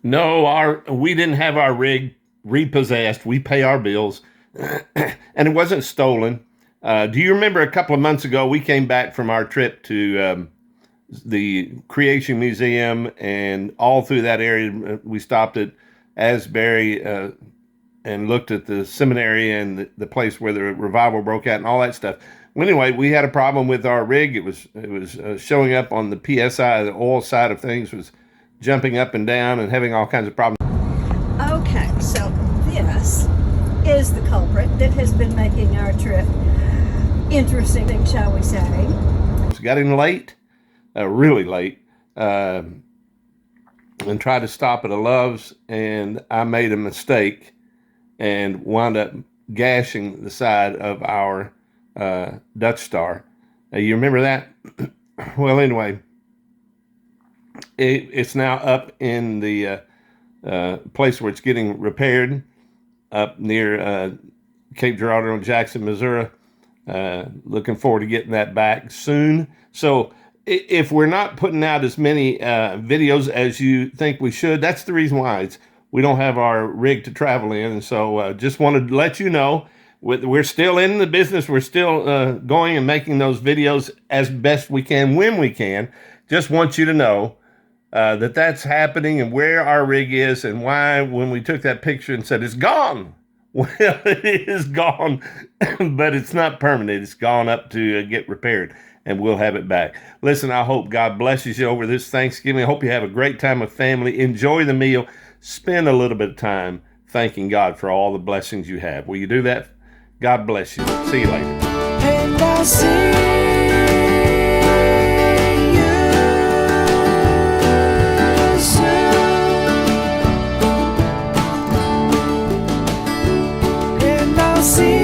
No, we didn't have our rig repossessed. We pay our bills, and it wasn't stolen. Do you remember a couple of months ago we came back from our trip to the Creation Museum, and all through that area we stopped at Asbury and looked at the seminary and the place where the revival broke out and all that stuff. Well, anyway, we had a problem with our rig. It was showing up on the PSI, the oil side of things was jumping up and down and having all kinds of problems. Okay, so this is the culprit that has been making our trip interesting, shall we say. It's getting late, really late, and tried to stop at a Love's, and I made a mistake and wound up gashing the side of our Dutch Star. You remember that? Well, anyway, it's now up in the place where it's getting repaired up near Cape Girardeau, Jackson, Missouri. Looking forward to getting that back soon. So if we're not putting out as many videos as you think we should, that's the reason why. We don't have our rig to travel in. And so just wanted to let you know, we're still in the business. We're still going and making those videos as best we can when we can. Just want you to know that that's happening and where our rig is and why when we took that picture and said it's gone. Well, it is gone, but it's not permanent. It's gone up to get repaired, and we'll have it back. Listen, I hope God blesses you over this Thanksgiving. I hope you have a great time with family. Enjoy the meal. Spend a little bit of time thanking God for all the blessings you have. Will you do that? God bless you. See you later. And I'll see you soon. And I'll see